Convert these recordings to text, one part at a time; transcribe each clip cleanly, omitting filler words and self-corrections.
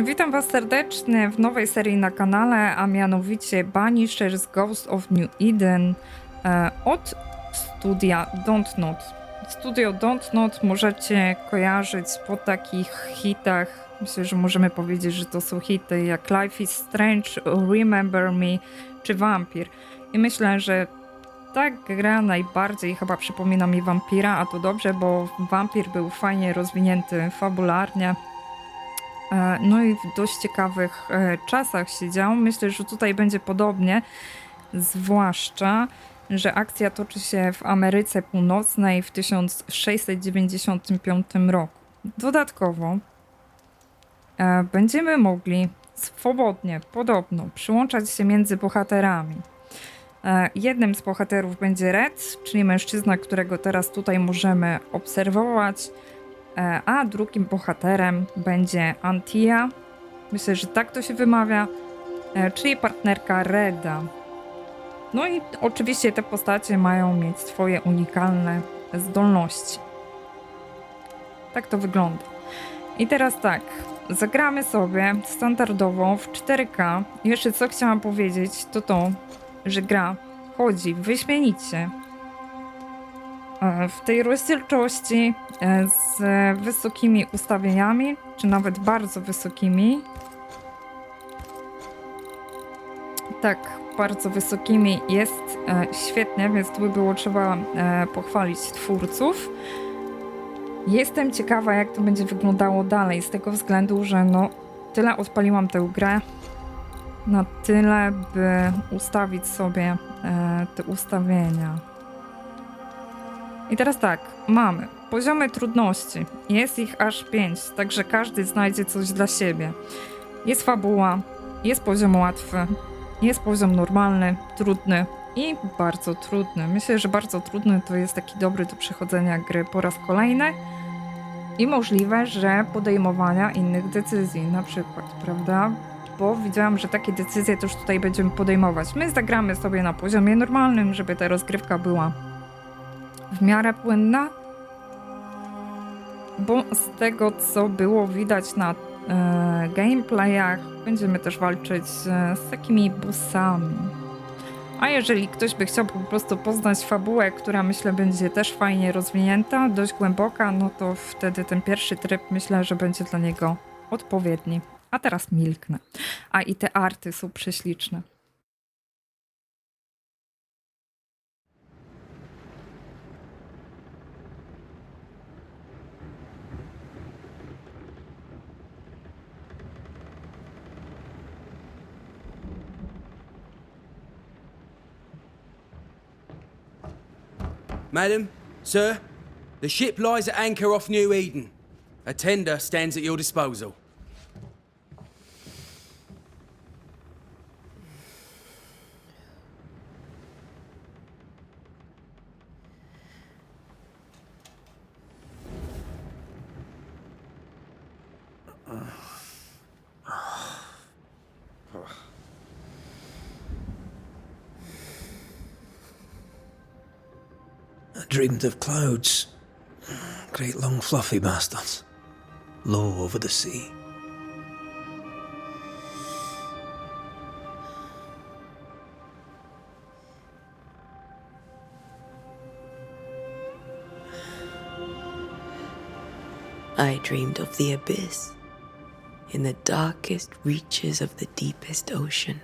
Witam Was serdecznie w nowej serii na kanale, a mianowicie Banishers Ghost of New Eden od studia Dontnod. Studio Dontnod możecie kojarzyć po takich hitach, myślę, że możemy powiedzieć, że to są hity jak Life is Strange, Remember Me czy Vampir. I myślę, że ta gra najbardziej chyba przypomina mi Vampira, a to dobrze, bo Vampir był fajnie rozwinięty fabularnie. No i w dość ciekawych czasach się działo. Myślę, że tutaj będzie podobnie, zwłaszcza, że akcja toczy się w Ameryce Północnej w 1695 roku. Dodatkowo będziemy mogli swobodnie, podobno, przyłączać się między bohaterami. Jednym z bohaterów będzie Red, czyli mężczyzna, którego teraz tutaj możemy obserwować, a drugim bohaterem będzie Antia, myślę, że tak to się wymawia, czyli partnerka Reda. No i oczywiście te postacie mają mieć swoje unikalne zdolności. Tak to wygląda. I teraz tak, zagramy sobie standardowo w 4K. Jeszcze co chciałam powiedzieć, to, że gra chodzi wyśmienicie. W tej rozdzielczości z wysokimi ustawieniami, czy nawet bardzo wysokimi. Tak, bardzo wysokimi jest świetnie, więc tu by było trzeba pochwalić twórców. Jestem ciekawa, jak to będzie wyglądało dalej, z tego względu, że no tyle odpaliłam tę grę, na tyle, by ustawić sobie te ustawienia. I teraz tak, mamy poziomy trudności, jest ich aż 5, także każdy znajdzie coś dla siebie. Jest fabuła, jest poziom łatwy, jest poziom normalny, trudny i bardzo trudny. Myślę, że bardzo trudny to jest taki dobry do przechodzenia gry po raz kolejny i możliwe, że podejmowania innych decyzji na przykład, prawda? Bo widziałam, że takie decyzje też tutaj będziemy podejmować. My zagramy sobie na poziomie normalnym, żeby ta rozgrywka była w miarę płynna, bo z tego, co było widać na gameplayach, będziemy też walczyć z takimi bossami. A jeżeli ktoś by chciał po prostu poznać fabułę, która myślę będzie też fajnie rozwinięta, dość głęboka, no to wtedy ten pierwszy tryb myślę, że będzie dla niego odpowiedni. A teraz milknę. A i te arty są prześliczne. Madam, sir, the ship lies at anchor off New Eden. A tender stands at your disposal. I dreamed of clouds. Great long fluffy bastards. Low over the sea. I dreamed of the abyss, in the darkest reaches of the deepest ocean.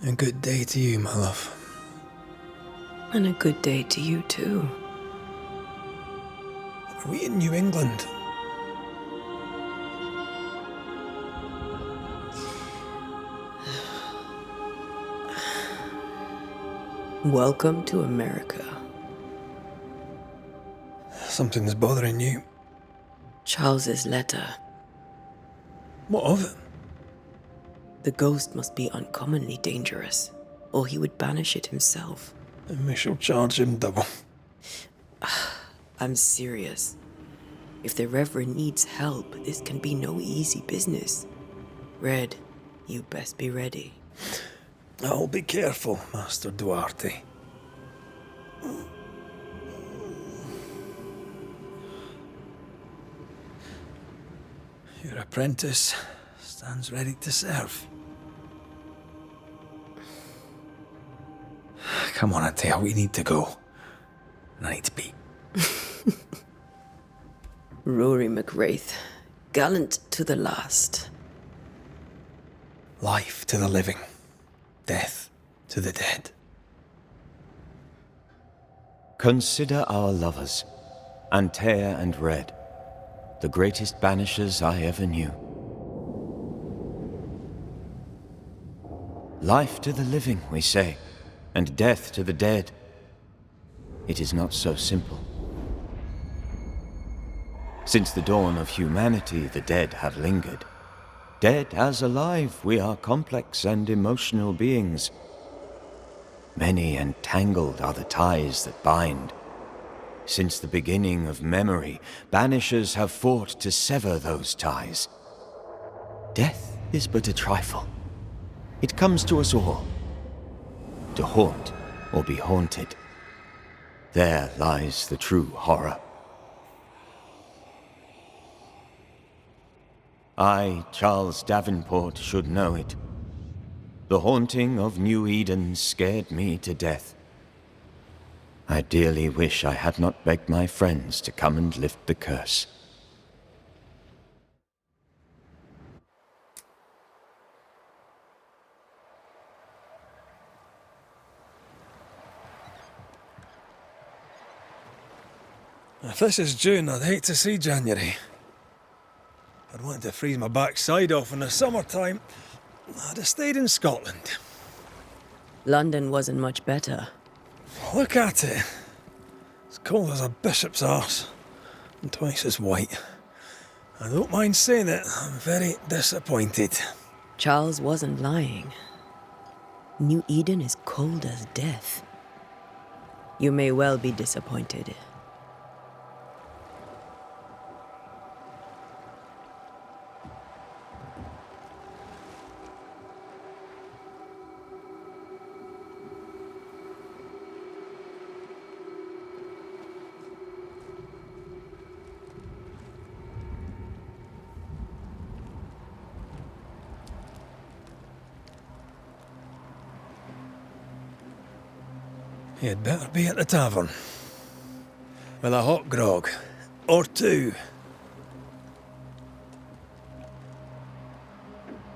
A good day to you, my love. And a good day to you too. Are we in New England? Welcome to America. Something's bothering you. Charles's letter. What of it? The ghost must be uncommonly dangerous, or he would banish it himself. And we shall charge him double. I'm serious. If the Reverend needs help, this can be no easy business. Red, you best be ready. I'll be careful, Master Duarte. Your apprentice stands ready to serve. Come on, Antea, we need to go. And I need to pee. Rory McWraith, gallant to the last. Life to the living, death to the dead. Consider our lovers, Antea and Red, the greatest banishers I ever knew. Life to the living, we say, and death to the dead. It is not so simple. Since the dawn of humanity, the dead have lingered. Dead as alive, we are complex and emotional beings. Many and tangled are the ties that bind. Since the beginning of memory, banishers have fought to sever those ties. Death is but a trifle. It comes to us all. To haunt or be haunted. There lies the true horror. I, Charles Davenport, should know it. The haunting of New Eden scared me to death. I dearly wish I had not begged my friends to come and lift the curse. If this is June, I'd hate to see January. I'd want to freeze my backside off in the summertime. I'd have stayed in Scotland. London wasn't much better. Look at it. As cold as a bishop's arse. And twice as white. I don't mind saying it, I'm very disappointed. Charles wasn't lying. New Eden is cold as death. You may well be disappointed. You'd better be at the tavern. With a hot grog. Or two.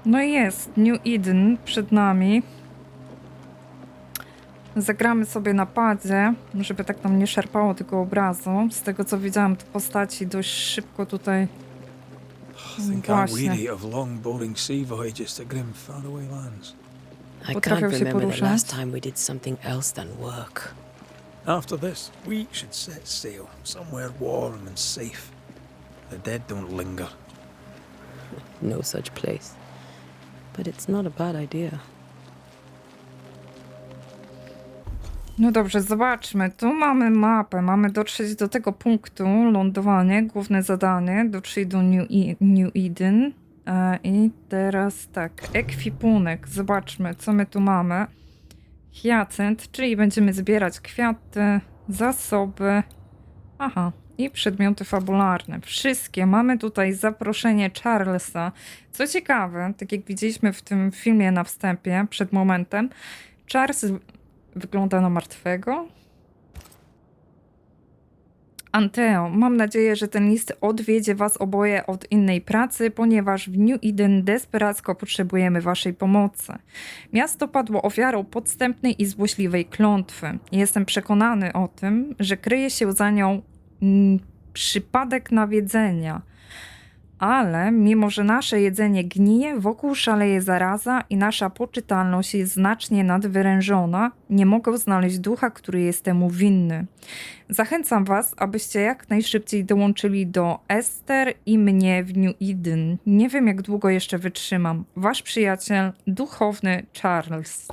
No jest New Eden przed nami. Zagramy sobie na padzie, żeby tak nam nie szarpało tego obrazu. Z tego co widziałam, te postaci dość szybko tutaj... I think I'm Właśnie. weary of long, boring sea voyages to grim, faraway lands. I Potrafią can't się remember the poruszać. last time we did something else than work. After this, we should set sail somewhere warm and safe. The dead don't linger. No such place. But it's not a bad idea. No dobrze, zobaczmy. Tu mamy mapę. Mamy dotrzeć do tego punktu, lądowanie, główne zadanie. Dotrzeć do New Eden. I teraz tak, ekwipunek. Zobaczmy, co my tu mamy. Hyacynt, czyli będziemy zbierać kwiaty, zasoby. Aha, i przedmioty fabularne. Wszystkie. Mamy tutaj zaproszenie Charlesa. Co ciekawe, tak jak widzieliśmy w tym filmie na wstępie, przed momentem, Charles wygląda na martwego. Anteo, mam nadzieję, że ten list odwiedzie was oboje od innej pracy, ponieważ w New Eden desperacko potrzebujemy waszej pomocy. Miasto padło ofiarą podstępnej i złośliwej klątwy. Jestem przekonany o tym, że kryje się za nią przypadek nawiedzenia. Ale mimo, że nasze jedzenie gnije, wokół szaleje zaraza i nasza poczytalność jest znacznie nadwyrężona, nie mogę znaleźć ducha, który jest temu winny. Zachęcam was, abyście jak najszybciej dołączyli do Ester i mnie w New Eden. Nie wiem, jak długo jeszcze wytrzymam. Wasz przyjaciel, duchowny Charles.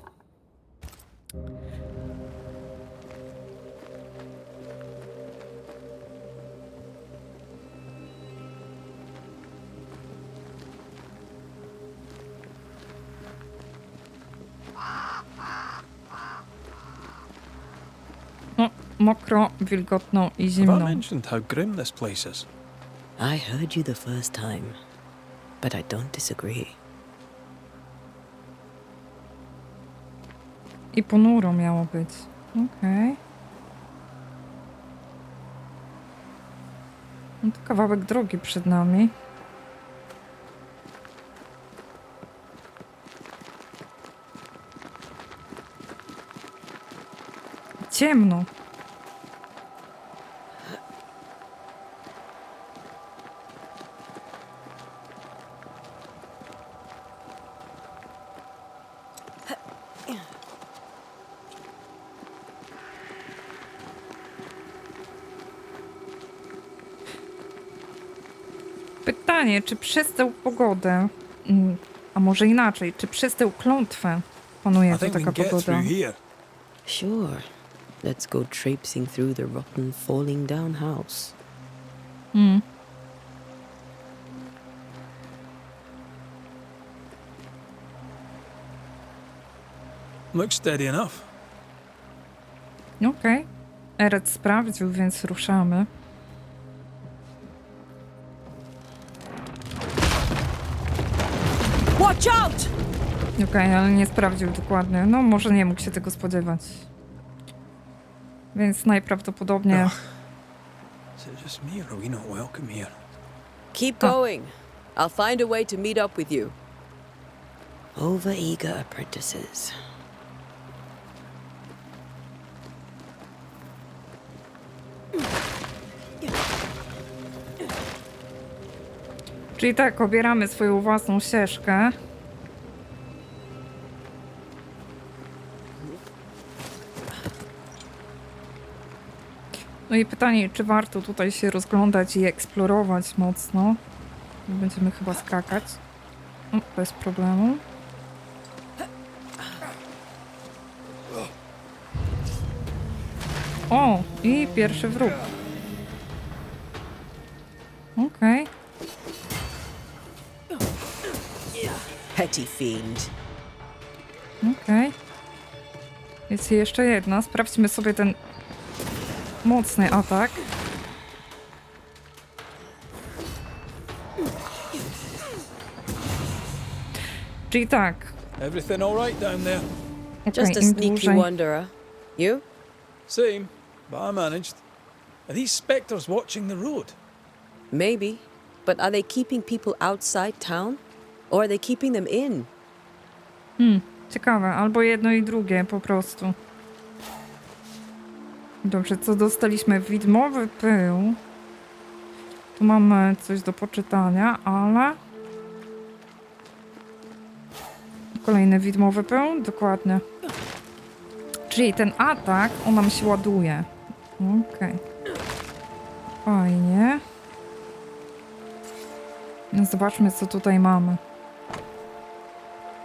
No, mokro, wilgotno i Have I zimno. mentioned how grim this place is? I heard you the first time. 'Tis a cold, dark place. 'Tis. but I don't disagree. I ponuro miało być. Okej. No to kawałek drogi przed nami. Ciemno. Pytanie, czy przez tę pogodę, a może inaczej, czy przez tę klątwę panuje I tu think we taka can get pogoda? through here. Sure. Let's go traipsing through the rotten, falling down house. Hmm. Looks steady enough. Okej. Eret sprawdził, więc ruszamy. Watch out! Okej, ale nie sprawdził dokładnie. No, może nie mógł się tego spodziewać. Więc najprawdopodobnie... Is it just me or are we not welcome here? Keep going. I'll find a way to meet up with you. Overeager apprentices. Czyli tak, obieramy swoją własną ścieżkę. No i pytanie, czy warto tutaj się rozglądać i eksplorować mocno. Będziemy chyba skakać. O, bez problemu. O, i pierwszy wróg. Okej. Petty fiend. Okej. Jest jeszcze jedna. Sprawdźmy sobie ten mocny atak. Czyli tak. Everything all right down there? Okej, Just a im sneaky dłużej... wanderer. You? Same, but I managed. Are these spectres watching the road? Maybe. But are they keeping people outside town? Or are they keeping them in? Ciekawe. Albo jedno i drugie po prostu. Dobrze, co dostaliśmy? Widmowy pył. Tu mamy coś do poczytania, ale... Kolejny widmowy pył? Dokładnie. Czyli ten atak, on nam się ładuje. Okej. Fajnie. No zobaczmy, co tutaj mamy.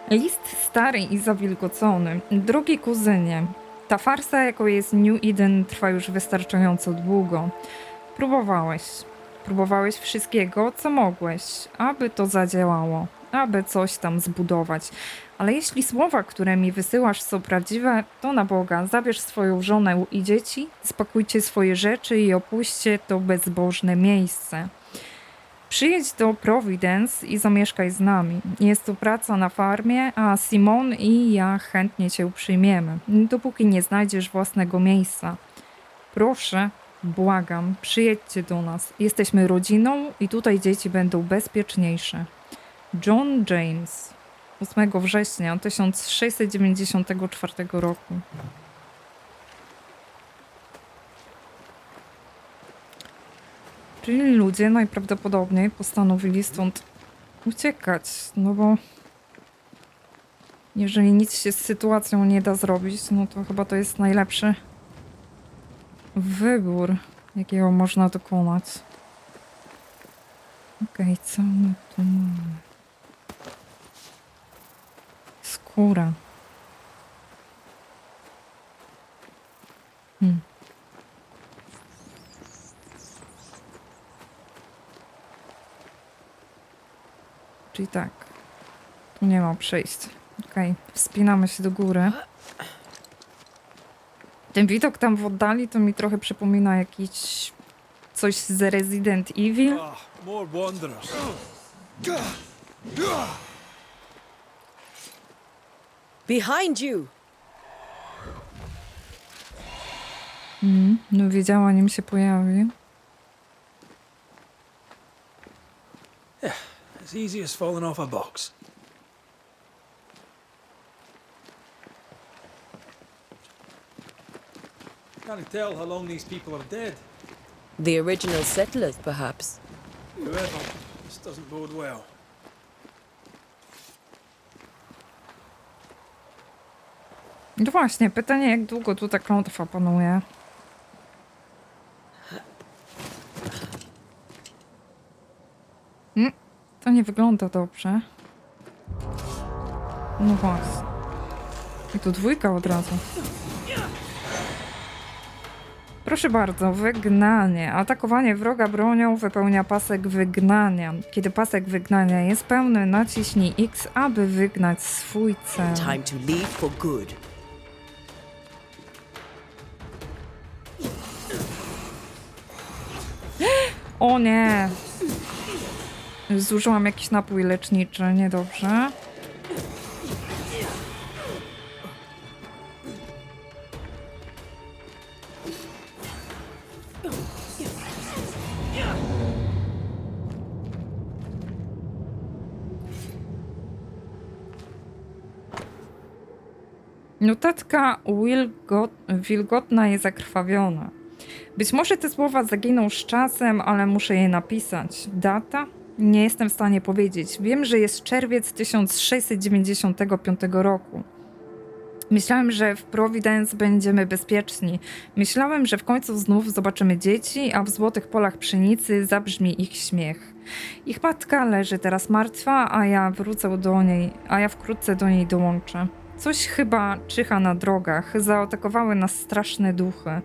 List stary i zawilgocony. Drogi kuzynie, ta farsa, jaką jest New Eden, trwa już wystarczająco długo. Próbowałeś wszystkiego, co mogłeś, aby to zadziałało, aby coś tam zbudować. Ale jeśli słowa, które mi wysyłasz, są prawdziwe, to na Boga, zabierz swoją żonę i dzieci, spakujcie swoje rzeczy i opuśćcie to bezbożne miejsce. Przyjedź do Providence i zamieszkaj z nami. Jest to praca na farmie, a Simon i ja chętnie cię przyjmiemy, dopóki nie znajdziesz własnego miejsca. Proszę, błagam, przyjedźcie do nas. Jesteśmy rodziną i tutaj dzieci będą bezpieczniejsze. John James, 8 września 1694 roku. Czyli ludzie najprawdopodobniej postanowili stąd uciekać, no bo jeżeli nic się z sytuacją nie da zrobić, no to chyba to jest najlepszy wybór, jakiego można dokonać. Okej, co my tu mamy? Skóra. Czyli tak. Tu nie ma przejść. Okej, wspinamy się do góry. Ten widok tam w oddali to mi trochę przypomina jakiś... coś z Resident Evil. Ah, more wanderers. Behind you! No wiedziała, nim się pojawi. As easy as falling off a box. Can't tell how long these people are dead. The original settlers, perhaps. Whoever, this doesn't bode well. No właśnie, pytanie, jak długo tu ta klątwa panuje? To nie wygląda dobrze. No właśnie. I tu dwójka od razu. Proszę bardzo, wygnanie. Atakowanie wroga bronią wypełnia pasek wygnania. Kiedy pasek wygnania jest pełny, naciśnij X, aby wygnać swój cel. Time to leave for good. O nie! Zużyłam jakiś napój leczniczy, niedobrze. Notatka wilgotna i zakrwawiona. Być może te słowa zaginą z czasem, ale muszę je napisać. Data? Nie jestem w stanie powiedzieć. Wiem, że jest czerwiec 1695 roku. Myślałem, że w Providence będziemy bezpieczni. Myślałem, że w końcu znów zobaczymy dzieci, a w złotych polach pszenicy zabrzmi ich śmiech. Ich matka leży teraz martwa, a ja wkrótce do niej dołączę. Coś chyba czyha na drogach. Zaatakowały nas straszne duchy.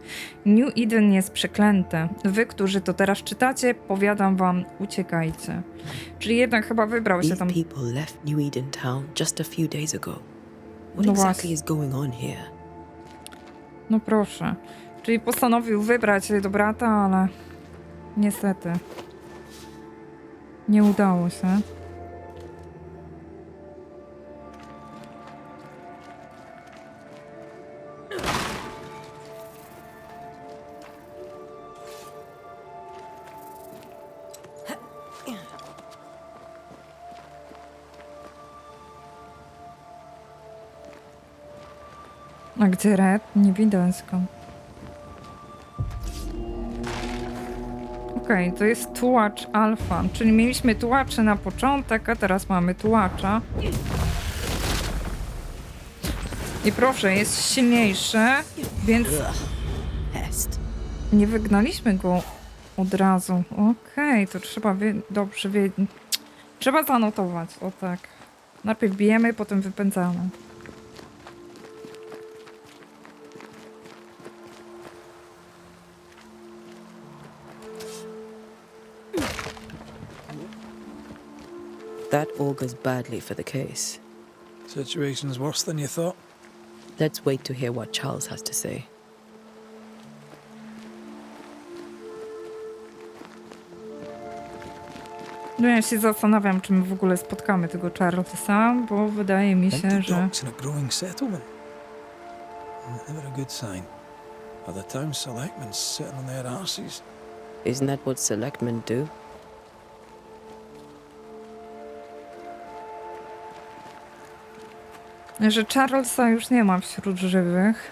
New Eden jest przeklęte. Wy, którzy to teraz czytacie, powiadam wam, uciekajcie. Czyli jednak chyba wybrał się These tam... people left New Eden Town just a few days ago. What No exactly właśnie. is going on here? No proszę. Czyli postanowił wybrać się do brata, ale niestety nie udało się. A gdzie Red? Nie widać go. Okej, to jest tułacz alfa, czyli mieliśmy tułaczy na początek, a teraz mamy tułacza. I proszę, jest silniejszy, więc Pest. nie wygnaliśmy go od razu. Okej, to trzeba dobrze wiedzieć. Trzeba zanotować, o tak. Najpierw bijemy, potem wypędzamy. That augurs badly for the case. Situation's worse than you thought. Let's wait to hear what Charles has to say. No ja się zastanawiam, czy my w ogóle spotkamy tego Charlesa, bo wydaje mi się, Empty że... docks in a growing settlement. Never a good sign. Are the town selectmen sitting on their arses? Isn't that what selectmen do? Że Charlesa już nie ma wśród żywych.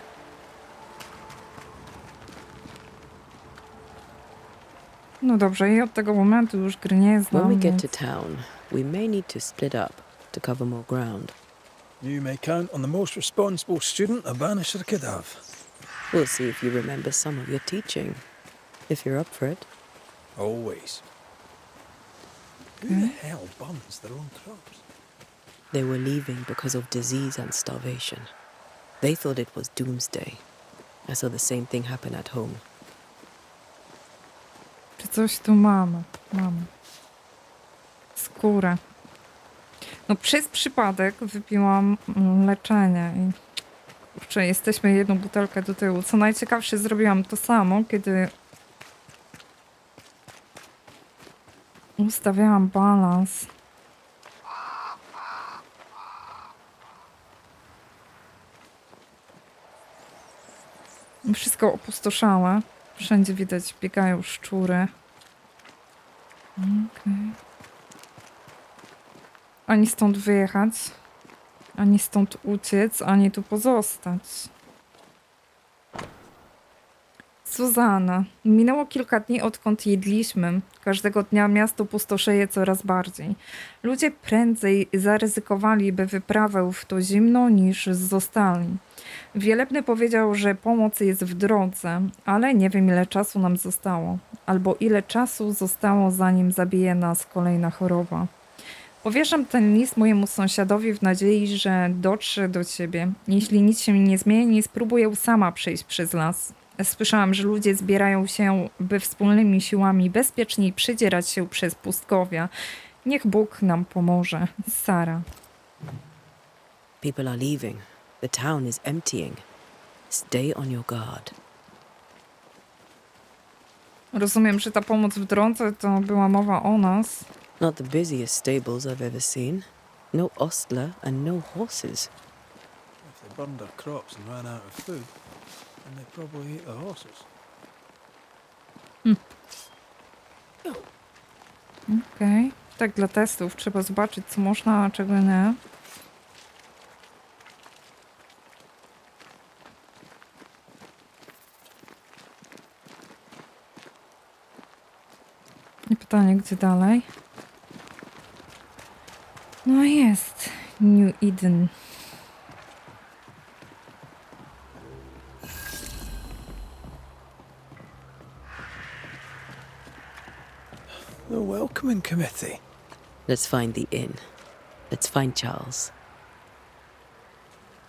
No dobrze, i od tego momentu już gry nie When znam, we get więc... to town, we may need to split up to cover more ground. You may count on the most responsible student a Banisher could have. We'll see if you remember some of your teaching, if you're up for it. Always. Who the hell burns their own crops? They were leaving because of disease and starvation. They thought it was doomsday. I saw the same thing happen at home. Czy coś tu mamy? Mamy. Skórę. No przez przypadek wypiłam leczenie i... Kurczę, jesteśmy jedną butelkę do tyłu. Co najciekawsze, zrobiłam to samo, kiedy... ustawiałam balans. Wszystko opustoszałe. Wszędzie widać, biegają szczury. Okej. Ani stąd wyjechać, ani stąd uciec, ani tu pozostać. Zuzanna. Minęło kilka dni, odkąd jedliśmy. Każdego dnia miasto pustoszeje coraz bardziej. Ludzie prędzej zaryzykowaliby wyprawę w to zimno, niż zostali. Wielebny powiedział, że pomoc jest w drodze, ale nie wiem, ile czasu nam zostało. Albo ile czasu zostało, zanim zabije nas kolejna choroba. Powierzam ten list mojemu sąsiadowi w nadziei, że dotrze do ciebie. Jeśli nic się nie zmieni, spróbuję sama przejść przez las. Słyszałam, że ludzie zbierają się, by wspólnymi siłami bezpieczniej przedzierać się przez pustkowia. Niech Bóg nam pomoże. Sara. People are leaving. The town is emptying. Stay on your guard. Rozumiem, że ta pomoc w drodze to była mowa o nas. Not the busiest stables I've ever seen. No ostler and no horses. If they burned their crops and ran out of food, then they probably eat the horses. Okej. Tak, dla testów trzeba zobaczyć, co można, a czego nie. I pytanie, gdzie dalej? No jest. New Eden. The welcoming committee. Let's find the inn. Let's find Charles.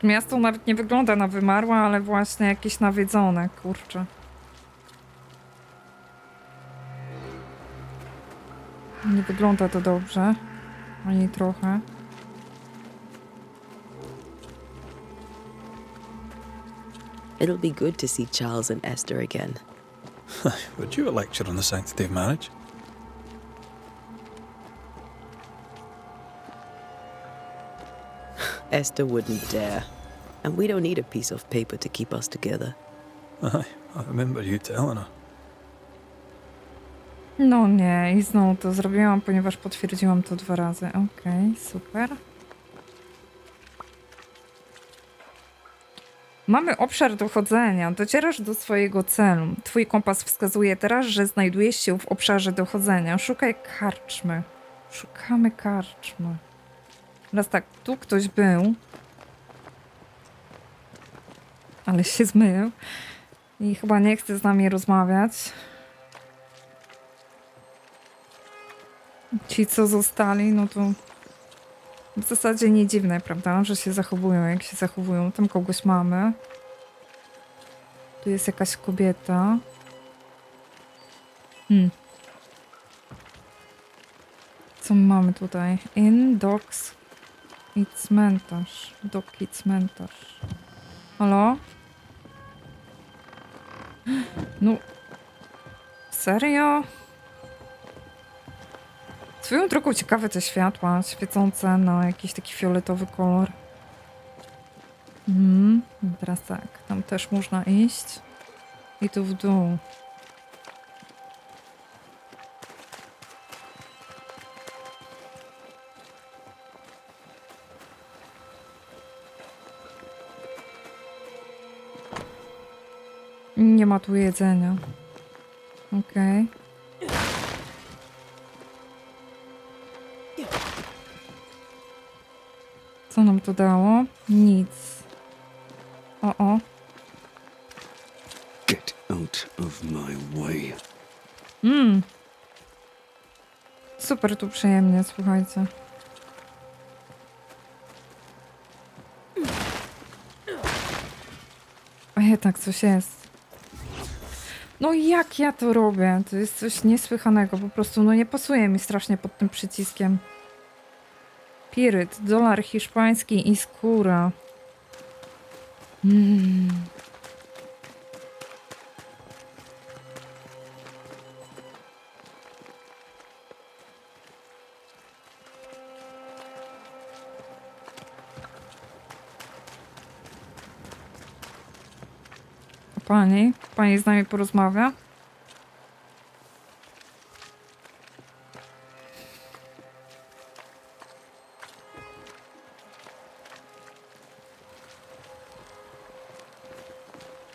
Miasto nawet nie wygląda na wymarłe, ale właśnie jakieś nawiedzone, kurczę. Nie wygląda to dobrze. Ani trochę. It'll be good to see Charles and Esther again. Would you a lecture on the sanctity of marriage? Esther wouldn't dare. And we don't need a piece of paper to keep us together. Aye, I remember you telling her. No nie, i znowu to zrobiłam, ponieważ potwierdziłam to 2 razy. Okej, super. Mamy obszar dochodzenia. Docierasz do swojego celu. Twój kompas wskazuje teraz, że znajdujesz się w obszarze dochodzenia. Szukaj karczmy. Szukamy karczmy. Teraz tak, tu ktoś był. Ale się zmył. I chyba nie chce z nami rozmawiać. Ci, co zostali, no to w zasadzie nie dziwne, prawda, że się zachowują, jak się zachowują. Tam kogoś mamy. Tu jest jakaś kobieta. Co my mamy tutaj? Inn, docks i cmentarz. Dock i cmentarz. Halo? No. Serio? Swoją drogą ciekawe te światła świecące na jakiś taki fioletowy kolor. Teraz tak, tam też można iść. I tu w dół. Nie ma tu jedzenia. Okej. Co nam to dało? Nic. O. Get out of my way. Super tu przyjemnie, słuchajcie. A jednak coś jest. No jak ja to robię? To jest coś niesłychanego. Po prostu no nie pasuje mi strasznie pod tym przyciskiem. Piryt, dolar hiszpański i skóra. pani. Pani z nami porozmawia.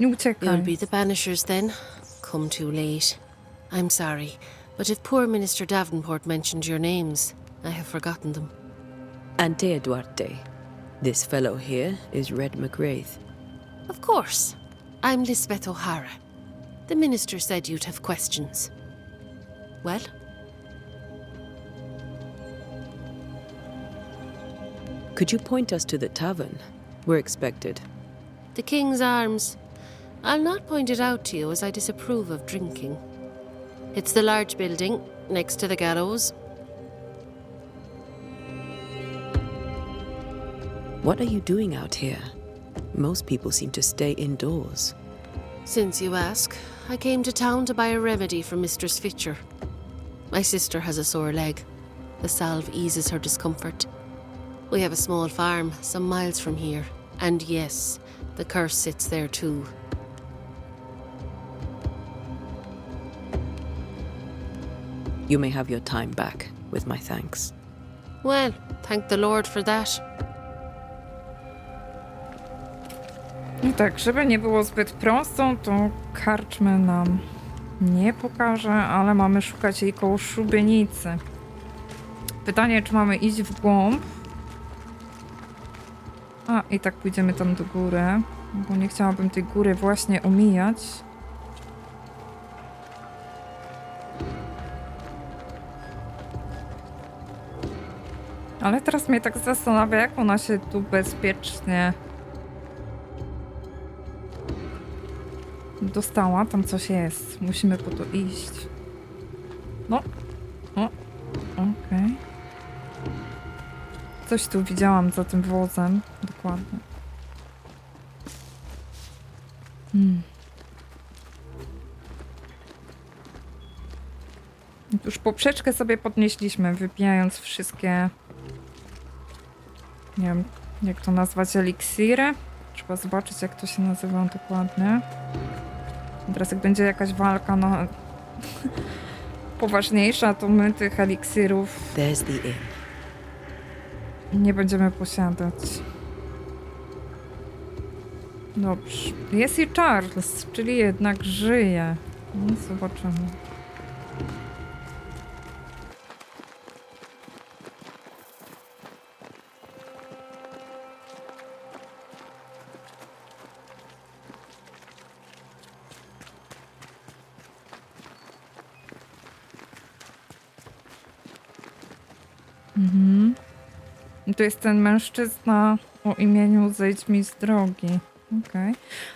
Nie uciekaj. You'll be the Banishers then? Come too late. I'm sorry, but if poor Minister Davenport mentioned your names, I have forgotten them. Antea Duarte. This fellow here is Red McGrath. Of course. I'm Lisbeth O'Hara. The minister said you'd have questions. Well? Could you point us to the tavern? We're expected. The King's Arms. I'll not point it out to you as I disapprove of drinking. It's the large building, next to the gallows. What are you doing out here? Most people seem to stay indoors. Since you ask, I came to town to buy a remedy for Mistress Fitcher. My sister has a sore leg. The salve eases her discomfort. We have a small farm, some miles from here. And yes, the curse sits there too. You may have your time back, with my thanks. Well, thank the Lord for that. No tak, żeby nie było zbyt prosto, to karczmy nam nie pokaże, ale mamy szukać jej koło szubienicy. Pytanie, czy mamy iść w głąb? A, i tak pójdziemy tam do góry, bo nie chciałabym tej góry właśnie omijać. Ale teraz mnie tak zastanawia, jak ona się tu bezpiecznie dostała. Tam coś jest. Musimy po to iść. No. O. Okej. Coś tu widziałam za tym wozem. Dokładnie. Już poprzeczkę sobie podnieśliśmy, wypijając wszystkie... Nie wiem, jak to nazwać, eliksiry. Trzeba zobaczyć, jak to się nazywa dokładnie. Teraz jak będzie jakaś walka, no... poważniejsza, to my tych eliksirów There's the inn. nie będziemy posiadać. Dobrze. Jest i Charles, czyli jednak żyje. No, zobaczymy. I to jest ten mężczyzna o imieniu Zejdź mi z drogi. Okej.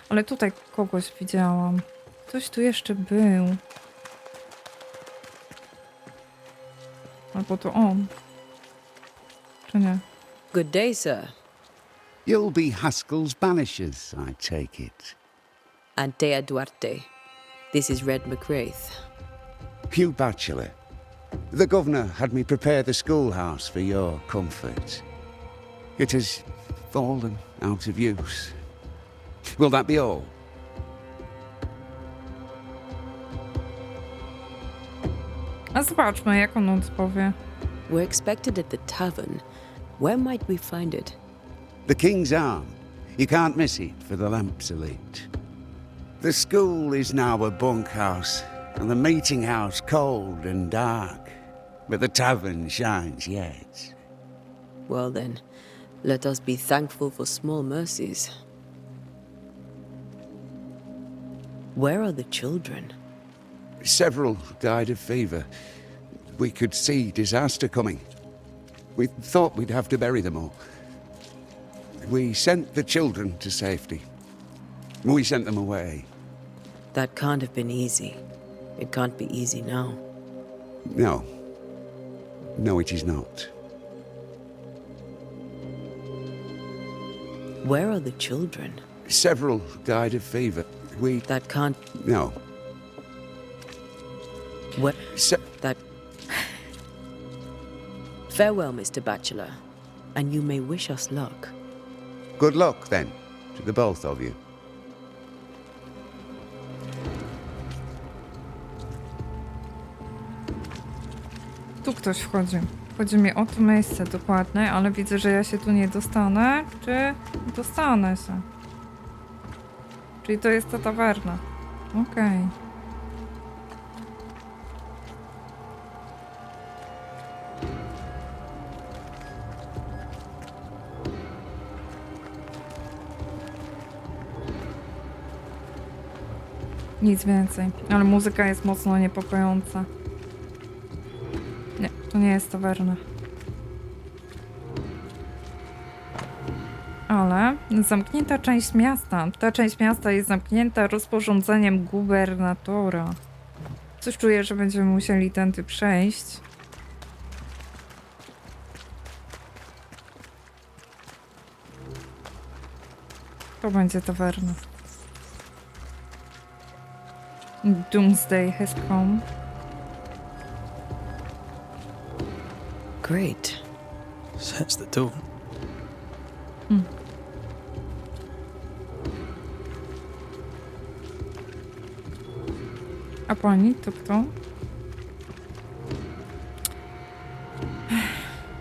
Ale tutaj kogoś widziałam. Ktoś tu jeszcze był. Albo to on. Czy nie? Good day, sir. You'll be Haskell's Banishers, I take it. Antea Duarte. This is Red McGrath. Hugh Bachelor. The governor had me prepare the schoolhouse for your comfort. It has fallen out of use. Will that be all? A zobaczmy, jak on odpowie. We're expected at the tavern. Where might we find it? The King's Arm. You can't miss it, for the lamps are lit. The school is now a bunkhouse, and the meeting house cold and dark. But the tavern shines yet. Well then, let us be thankful for small mercies. Where are the children? Several died of fever. We could see disaster coming. We thought we'd have to bury them all. We sent the children to safety. We sent them away. That can't have been easy. It can't be easy now. No. No, it is not. Where are the children? Several died of fever. We... That can't... No. What? Se- That... Farewell, Mr. Bachelor. And you may wish us luck. Good luck, then, to the both of you. Tu ktoś wchodzi. Chodzi mi o to miejsce dokładnie, ale widzę, że ja się tu nie dostanę. Czy dostanę się? Czyli to jest ta tawerna. Okej. Nic więcej. Ale muzyka jest mocno niepokojąca. Nie, to nie jest tawerna. Ale zamknięta część miasta. Ta część miasta jest zamknięta rozporządzeniem gubernatora. Coś czuję, że będziemy musieli tędy przejść. To będzie tawerna. Doomsday has come. Great. Sets the tone. A pani to kto?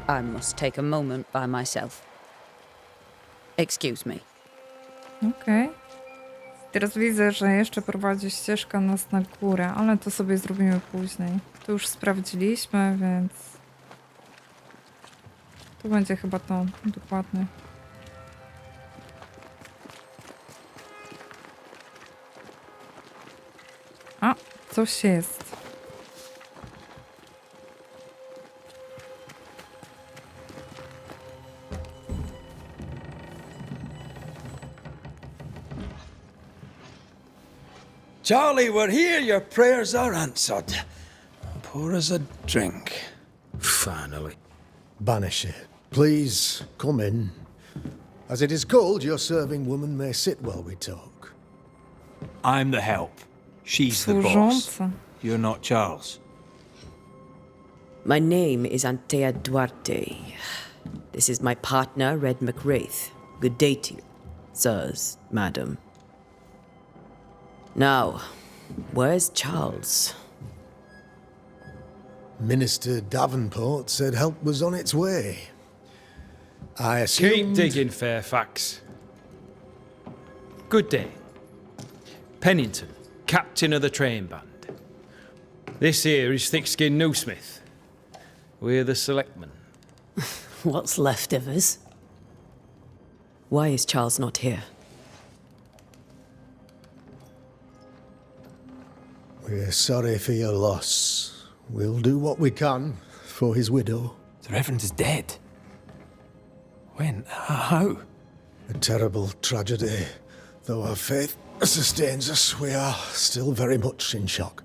I must take a moment by myself. Excuse me. Okej. Teraz widzę, że jeszcze prowadzi ścieżka nas na górę, ale to sobie zrobimy później. To już sprawdziliśmy, więc... To będzie chyba to, dokładnie. A, coś jest. Charlie, we're here. Your prayers are answered. Pour us a drink. Finally. Banisher, please come in. As it is cold, your serving woman may sit while we talk. I'm the help. She's the boss. Służąca. You're not Charles. My name is Antea Duarte. This is my partner, Red McWraith. Good day to you, sirs, madam. Now, where's Charles? Minister Davenport said help was on its way. I Keep assumed... digging, Fairfax. Good day. Pennington, captain of the train band. This here is Thick-Skinned Newsmith. We're the selectmen. What's left of us? Why is Charles not here? We're sorry for your loss. We'll do what we can for his widow. The Reverend is dead. When? How? A terrible tragedy. Though our faith sustains us, we are still very much in shock.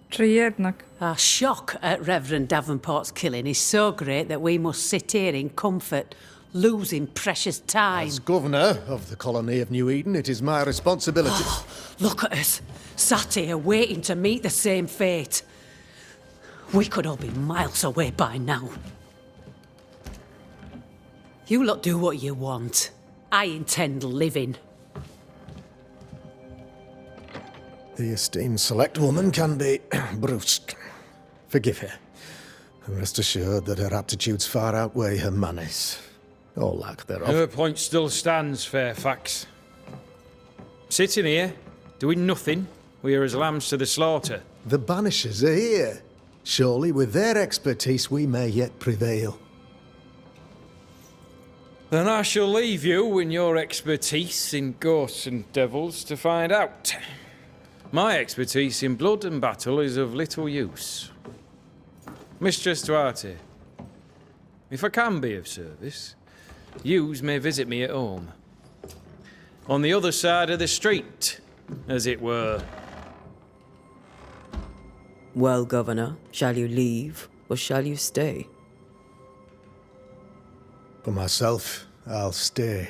Czy jednak? Our shock at Reverend Davenport's killing is so great that we must sit here in comfort, losing precious time. As governor of the colony of New Eden, it is my responsibility... Look at us, sat here waiting to meet the same fate. We could all be miles away by now. You lot do what you want. I intend living. The esteemed select woman can be brusque. Forgive her. And rest assured that her aptitudes far outweigh her manners. Or lack thereof. Her point still stands, Fairfax. Sitting here, doing nothing, we are as lambs to the slaughter. The Banishers are here. Surely with their expertise we may yet prevail. Then I shall leave you and your expertise in ghosts and devils to find out. My expertise in blood and battle is of little use. Mistress Duarte, if I can be of service, yous may visit me at home. On the other side of the street, as it were. Well, Governor, shall you leave or shall you stay? For myself, I'll stay.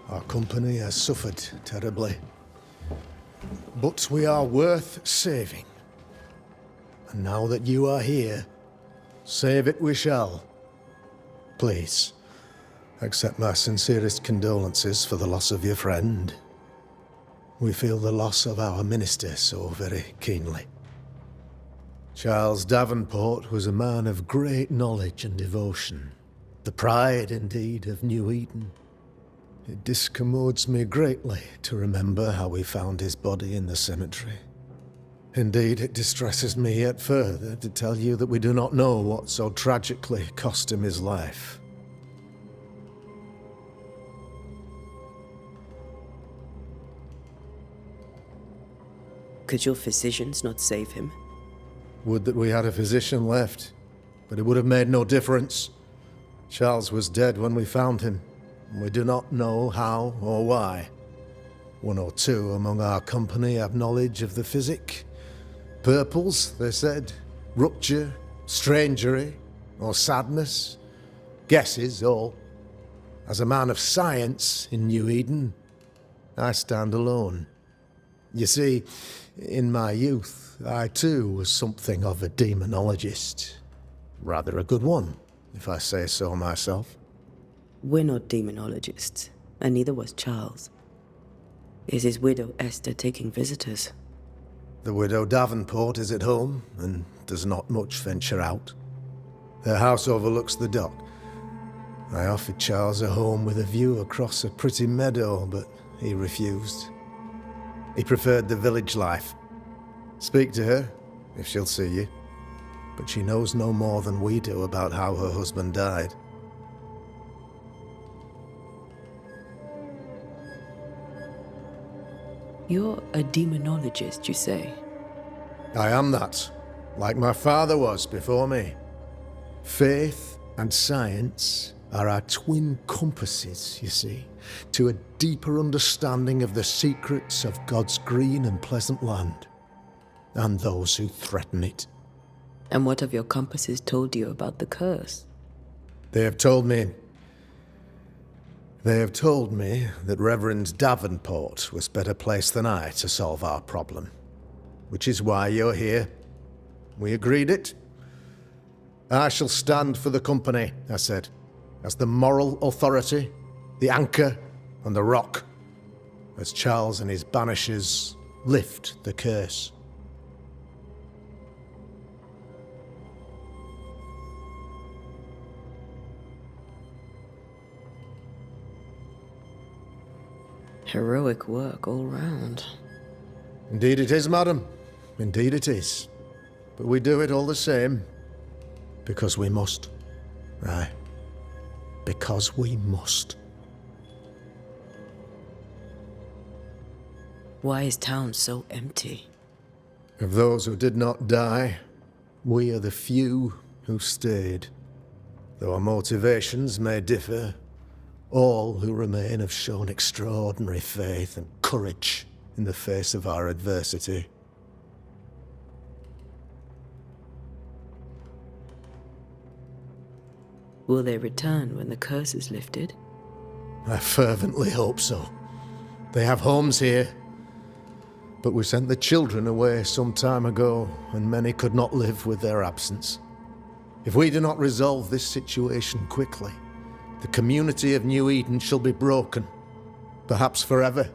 Our company has suffered terribly. But we are worth saving. And now that you are here, save it we shall. Please, accept my sincerest condolences for the loss of your friend. We feel the loss of our minister so very keenly. Charles Davenport was a man of great knowledge and devotion. The pride, indeed, of New Eden. It discommodes me greatly to remember how we found his body in the cemetery. Indeed, it distresses me yet further to tell you that we do not know what so tragically cost him his life. Could your physicians not save him? Would that we had a physician left, but it would have made no difference. Charles was dead when we found him, and we do not know how or why. One or two among our company have knowledge of the physic. Purples, they said, rupture, strangery, or sadness. Guesses, all. As a man of science in New Eden, I stand alone. You see, in my youth, I too was something of a demonologist. Rather a good one, if I say so myself. We're not demonologists, and neither was Charles. Is his widow Esther taking visitors? The widow Davenport is at home, and does not much venture out. Their house overlooks the dock. I offered Charles a home with a view across a pretty meadow, but he refused. He preferred the village life. Speak to her, if she'll see you. But she knows no more than we do about how her husband died. You're a demonologist, you say? I am that, like my father was before me. Faith and science are our twin compasses, you see, to a deeper understanding of the secrets of God's green and pleasant land, and those who threaten it. And what have your compasses told you about the curse? They have told me that Reverend Davenport was better placed than I to solve our problem, which is why you're here. We agreed it. I shall stand for the company, I said, as the moral authority, the anchor, and the rock, as Charles and his Banishers lift the curse. Heroic work all round. Indeed it is, madam. Indeed it is. But we do it all the same. Because we must. Aye. Because we must. Why is town so empty? Of those who did not die, we are the few who stayed. Though our motivations may differ, all who remain have shown extraordinary faith and courage in the face of our adversity. Will they return when the curse is lifted? I fervently hope so. They have homes here. But we sent the children away some time ago, and many could not live with their absence. If we do not resolve this situation quickly, the community of New Eden shall be broken, perhaps forever.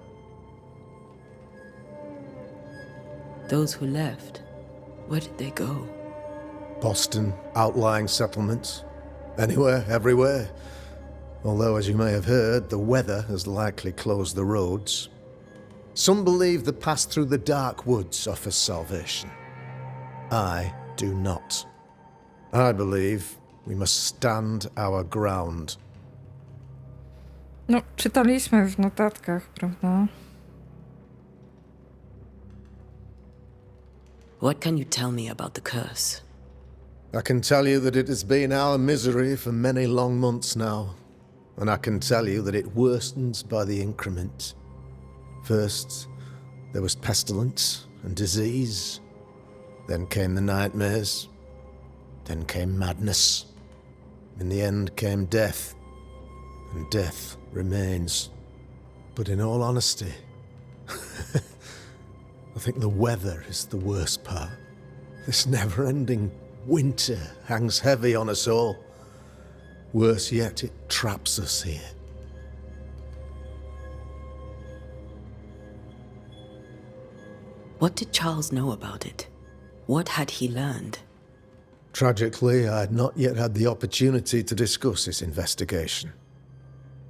Those who left, where did they go? Boston, outlying settlements. Anywhere, everywhere. Although, as you may have heard, the weather has likely closed the roads. Some believe the path through the dark woods offers salvation. I do not. I believe we must stand our ground. No, czytaliśmy w notatkach, prawda? What can you tell me about the curse? I can tell you that it has been our misery for many long months now, and I can tell you that it worsens by the increment. First, there was pestilence and disease. Then came the nightmares. Then came madness. In the end came death, and death remains. But in all honesty, I think the weather is the worst part. This never-ending winter hangs heavy on us all. Worse yet, it traps us here. What did Charles know about it? What had he learned? Tragically, I had not yet had the opportunity to discuss his investigation,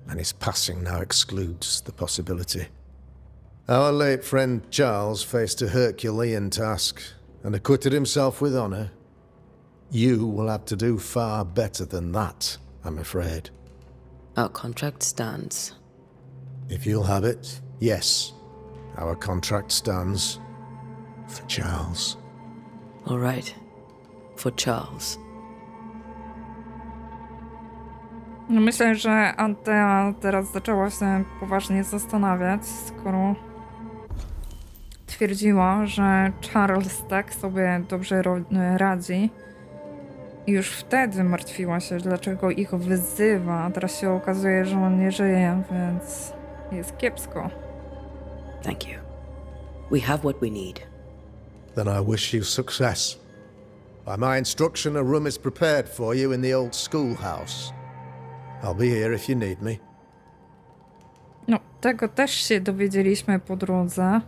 and his passing now excludes the possibility. Our late friend Charles faced a Herculean task and acquitted himself with honor. You will have to do far better than that, I'm afraid. Our contract stands. If you'll have it, yes, our contract stands for Charles. All right. For Charles. No myślę, że Antea teraz zaczęła się poważnie zastanawiać, skoro twierdziła, że Charles tak sobie dobrze radzi. I już wtedy martwiła się, dlaczego ich wyzywa. A teraz się okazuje, że on nie żyje, więc jest kiepsko. Thank you. We have what we need. Then I wish you success. By my instruction, a room is prepared for you in the old schoolhouse. I'll be here if you need me. No, tego też się dowiedzieliśmy po drodze.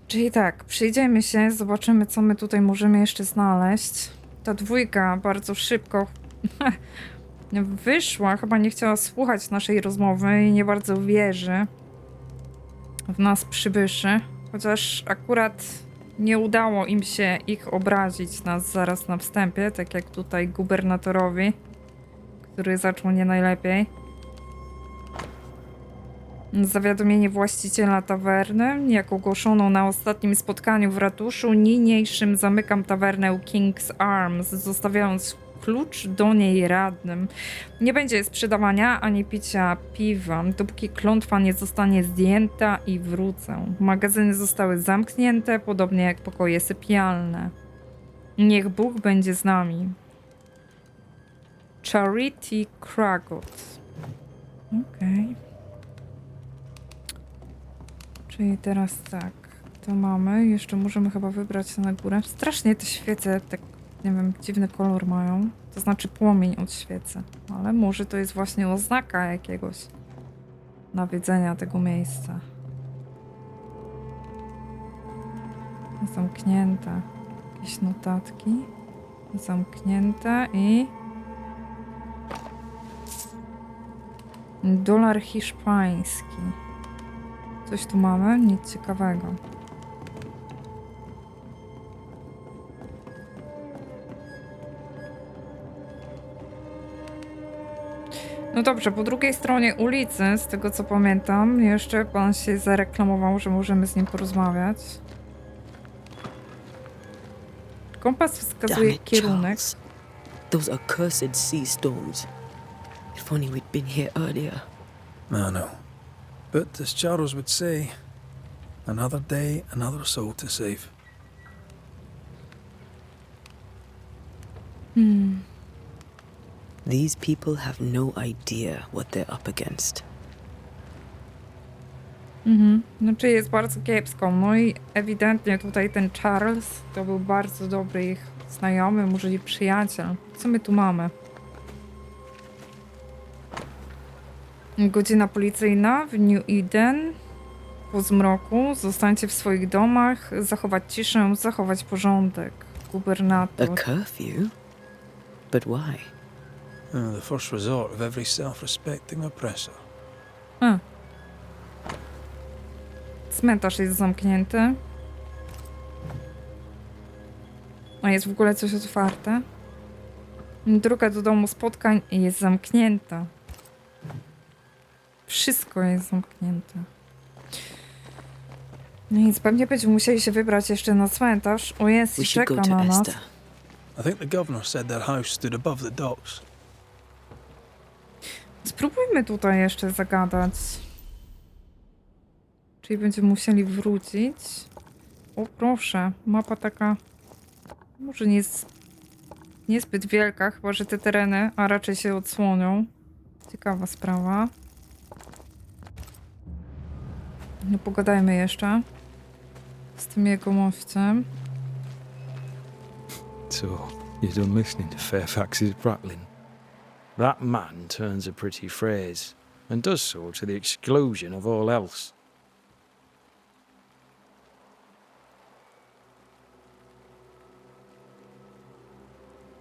Czyli tak, przyjdziemy się, zobaczymy, co my tutaj możemy jeszcze znaleźć. Ta dwójka bardzo szybko wyszła, chyba nie chciała słuchać naszej rozmowy i nie bardzo wierzy w nas przybyszy. Chociaż akurat nie udało im się ich obrazić nas zaraz na wstępie, tak jak tutaj gubernatorowi, który zaczął nie najlepiej. Zawiadomienie właściciela tawerny. Jak ogłoszono na ostatnim spotkaniu w ratuszu, niniejszym zamykam tawernę King's Arms, zostawiając klucz do niej radnym. Nie będzie sprzedawania ani picia piwa, dopóki klątwa nie zostanie zdjęta i wrócę. Magazyny zostały zamknięte, podobnie jak pokoje sypialne. Niech Bóg będzie z nami. Charity Kragot. Okej. Czyli teraz tak, to mamy. Jeszcze możemy chyba wybrać się na górę. Strasznie te świece, tak, nie wiem, dziwny kolor mają. To znaczy płomień od świecy. Ale może to jest właśnie oznaka jakiegoś nawiedzenia tego miejsca. Zamknięte. Jakieś notatki. Zamknięte i... Dolar hiszpański. Coś tu mamy? Nic ciekawego. No dobrze, po drugiej stronie ulicy, z tego co pamiętam, jeszcze pan się zareklamował, że możemy z nim porozmawiać. Kompas wskazuje kierunek. Charles. Those accursed sea storms. If only we'd been here earlier. I know. But as Charles would say, another day, another soul to save. These people have no idea what they're up against. Znaczy jest bardzo kiepsko. No i ewidentnie tutaj ten Charles to był bardzo dobry ich znajomy, może i przyjaciel. Co my tu mamy? Godzina policyjna w New Eden. Po zmroku zostańcie w swoich domach, zachować ciszę, zachować porządek. Gubernator. A curfew? But why? The first resort of every self-respecting oppressor. Cmentarz jest zamknięty. A jest w ogóle coś otwarte? Droga do domu spotkań jest zamknięta. Wszystko jest zamknięte. No nic, pewnie będziemy musieli się wybrać jeszcze na cmentarz. O jest, We should czeka go to na nas. Esther. I think the governor said their house stood above the docks. Spróbujmy tutaj jeszcze zagadać. Czyli będziemy musieli wrócić. O proszę, mapa taka może nie jest niezbyt wielka, chyba że te tereny, a raczej się odsłonią. Ciekawa sprawa. No pogadajmy jeszcze z tym jegomościem. So, you're done listening to Fairfax's prattling. That man turns a pretty phrase, and does so to the exclusion of all else.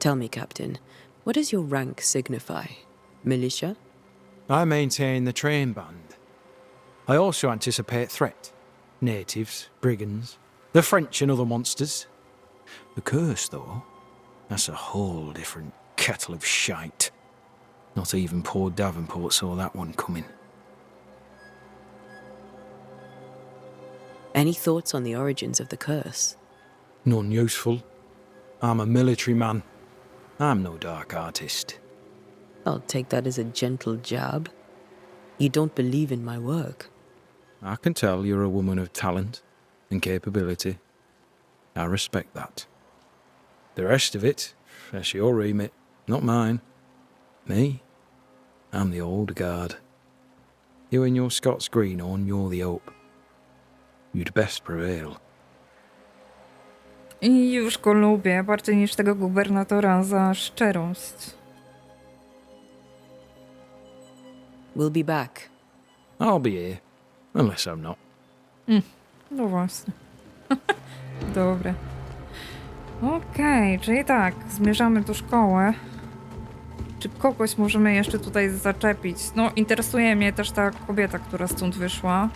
Tell me, Captain, what does your rank signify? Militia? I maintain the train band. I also anticipate threat. Natives, brigands, the French and other monsters. The curse, though, that's a whole different kettle of shite. Not even poor Davenport saw that one coming. Any thoughts on the origins of the curse? None useful. I'm a military man. I'm no dark artist. I'll take that as a gentle jab. You don't believe in my work. I can tell you're a woman of talent and capability. I respect that. The rest of it, that's your remit, not mine. Me? I'm the old guard. You and your Scots greenhorn, you're the hope. You'd best prevail. I już go lubię, bardziej niż tego gubernatora, za szczerość. We'll be back. I'll be here, unless I'm not. No właśnie. Dobre. Okej, czyli tak, zmierzamy do szkoły. Czy kogoś możemy jeszcze tutaj zaczepić? No, interesuje mnie też ta kobieta, która stąd wyszła.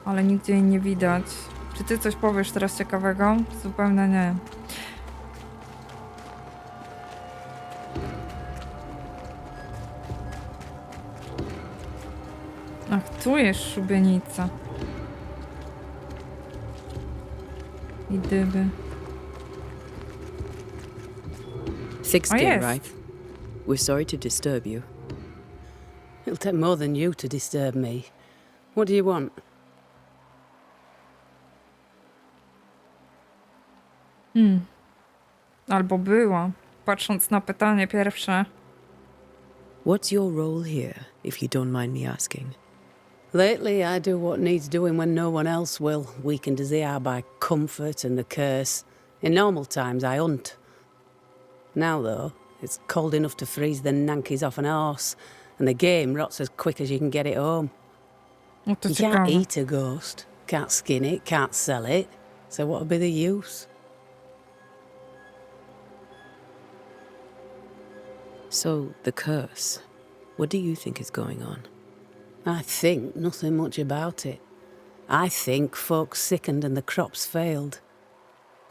Ale nigdzie jej nie widać. Czy ty coś powiesz teraz ciekawego? Zupełnie nie. Ach, tu jest szubienica. I dyby. Thick Oh, skin, yes. right? We're sorry to disturb you. It'll take more than you to disturb me. What do you want? Albo była, patrząc na pytanie pierwsze. What's your role here, if you don't mind me asking? Lately, I do what needs doing when no one else will, weakened as they are by comfort and the curse. In normal times, I hunt. Now, though, it's cold enough to freeze the nankies off an horse, and the game rots as quick as you can get it home. No to You ciekawe. can't eat a ghost, can't skin it, can't sell it, so what'll be the use? So, the curse. What do you think is going on? I think nothing much about it. I think folk sickened and the crops failed.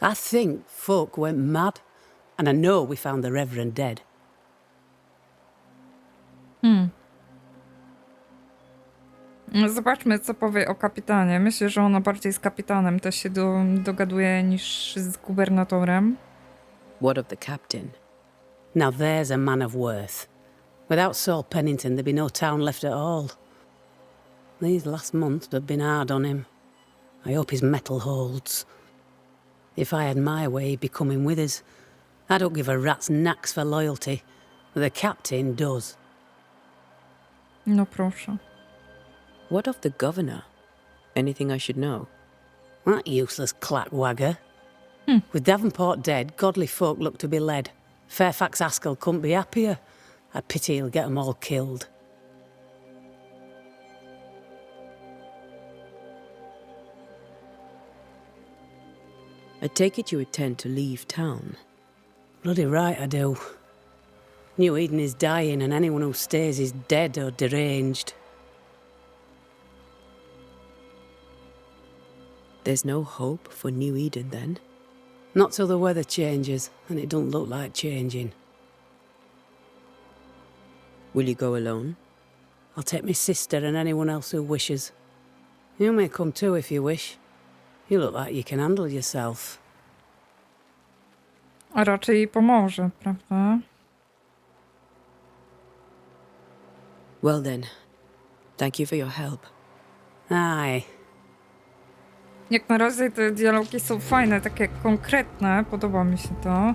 I think folk went mad, and I know we found the Reverend dead. Zobaczmy, co powie o kapitanie. Myślę, że ona bardziej z kapitanem też się dogaduje niż z gubernatorem. What of the captain? Now there's a man of worth. Without Saul Pennington, there'd be no town left at all. These last months have been hard on him. I hope his mettle holds. If I had my way, he'd be coming with us. I don't give a rat's knacks for loyalty, but the captain does. No proszę. What of the governor? Anything I should know? That useless clackwagger. With Davenport dead, godly folk look to be led. Fairfax Askell couldn't be happier. I pity he'll get 'em all killed. I take it you intend to leave town. Bloody right I do. New Eden is dying, and anyone who stays is dead or deranged. There's no hope for New Eden, then? Not till the weather changes, and it don't look like changing. Will you go alone? I'll take my sister and anyone else who wishes. You may come too if you wish. You look like you can handle yourself. A raczej jej pomoże, prawda? Well then, thank you for your help. Aye. Jak na razie te dialogi są fajne, takie konkretne. Podoba mi się to.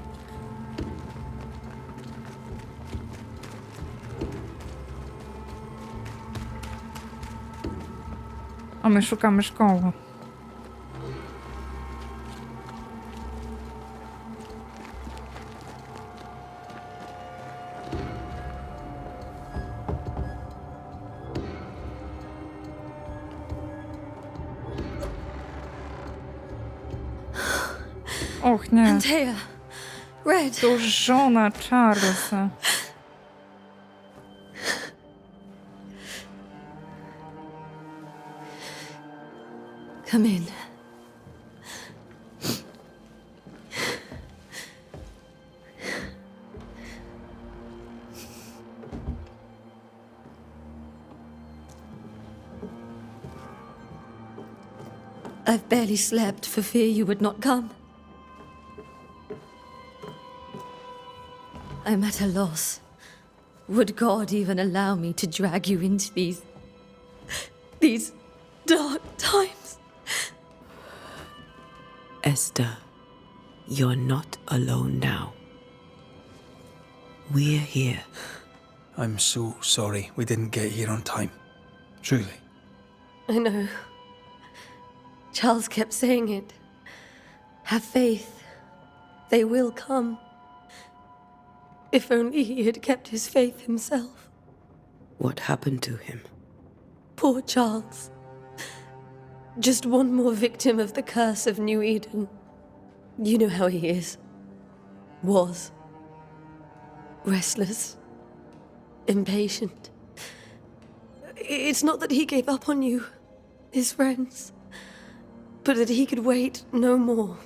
A my szukamy szkoły. Och nie. Antea, Red. To żona Charlesa. Come in. I've barely slept for fear you would not come. I'm at a loss. Would God even allow me to drag you into these dark times? Esther, you're not alone now. We're here. I'm so sorry we didn't get here on time. Truly. I know. Charles kept saying it. Have faith. They will come. If only he had kept his faith himself. What happened to him? Poor Charles. Just one more victim of the curse of New Eden. You know how he is. Was. Restless. Impatient. It's not that he gave up on you, his friends, but that he could wait no more.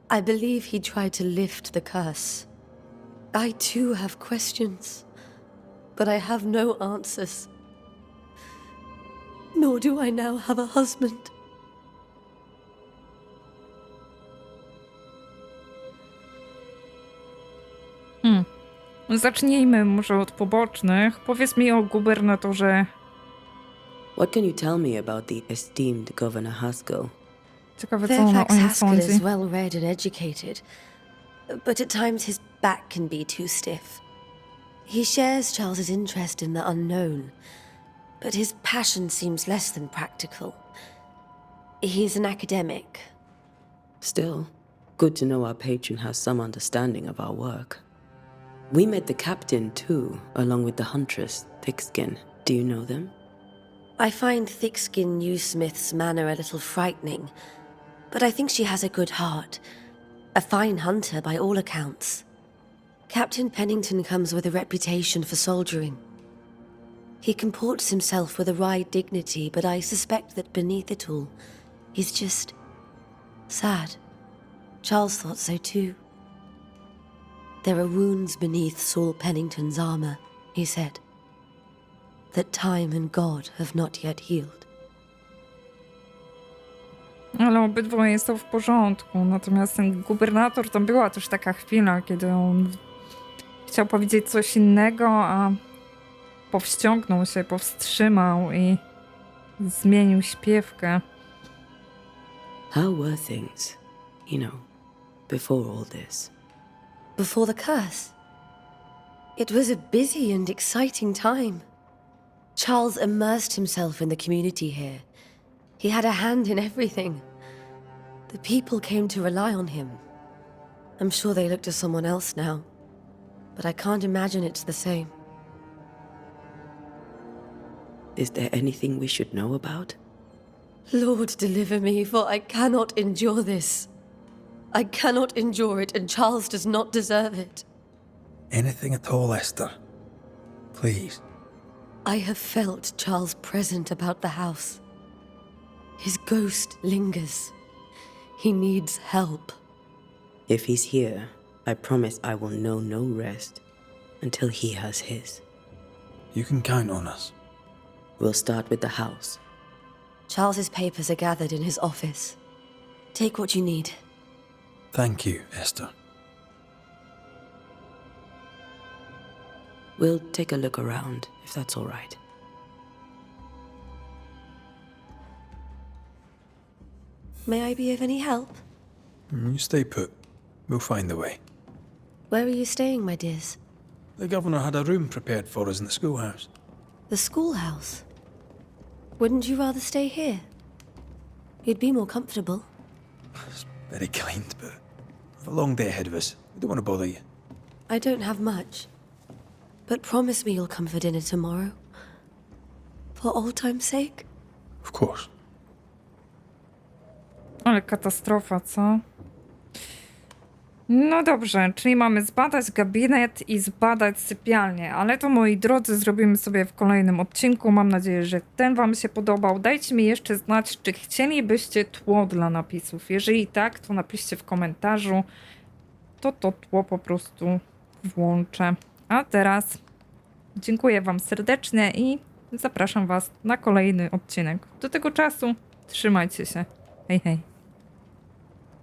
I believe he tried to lift the curse. I too have questions, but I have no answers. Nor do I now have a husband. Zacznijmy może od pobocznych. Powiedz mi o gubernatorze. What can you tell me about the esteemed Governor Haskell? Ciekawe, co ona o Fairfax nim Haskell is sądzi. well read and educated, but at times his back can be too stiff. He shares Charles's interest in the unknown, but his passion seems less than practical. He's an academic. Still, good to know our patron has some understanding of our work. We met the captain too, along with the huntress, Thickskin. Do you know them? I find Thickskin Newsmith's manner a little frightening, but I think she has a good heart. A fine hunter by all accounts. Captain Pennington comes with a reputation for soldiering. He comports himself with a wry dignity, but I suspect that beneath it all, he's just sad. Charles thought so too. There are wounds beneath Saul Pennington's armor, he said, that time and God have not yet healed. Ale obydwoje jest to w porządku. Natomiast ten gubernator, to była też taka chwila, kiedy on chciał powiedzieć coś innego, a powściągnął się, powstrzymał i zmienił śpiewkę. How were things, before all this? Before the curse, it was a busy and exciting time. Charles immersed himself in the community here. He had a hand in everything. The people came to rely on him. I'm sure they look to someone else now, but I can't imagine it's the same. Is there anything we should know about? Lord, deliver me, for I cannot endure this. I cannot endure it, and Charles does not deserve it. Anything at all, Esther. Please. I have felt Charles present about the house. His ghost lingers. He needs help. If he's here, I promise I will know no rest until he has his. You can count on us. We'll start with the house. Charles's papers are gathered in his office. Take what you need. Thank you, Esther. We'll take a look around, if that's all right. May I be of any help? You stay put. We'll find the way. Where are you staying, my dears? The governor had a room prepared for us in the schoolhouse. The schoolhouse? Wouldn't you rather stay here? You'd be more comfortable. It's very kind, but we've a long day ahead of us. We don't want to bother you. I don't have much. But promise me you'll come for dinner tomorrow. For old time's sake. Of course. Ale katastrofa, co? No dobrze, czyli mamy zbadać gabinet i zbadać sypialnię, ale to, moi drodzy, zrobimy sobie w kolejnym odcinku. Mam nadzieję, że ten wam się podobał. Dajcie mi jeszcze znać, czy chcielibyście tło dla napisów. Jeżeli tak, to napiszcie w komentarzu. To tło po prostu włączę. A teraz dziękuję wam serdecznie i zapraszam was na kolejny odcinek. Do tego czasu trzymajcie się. Hej, hej.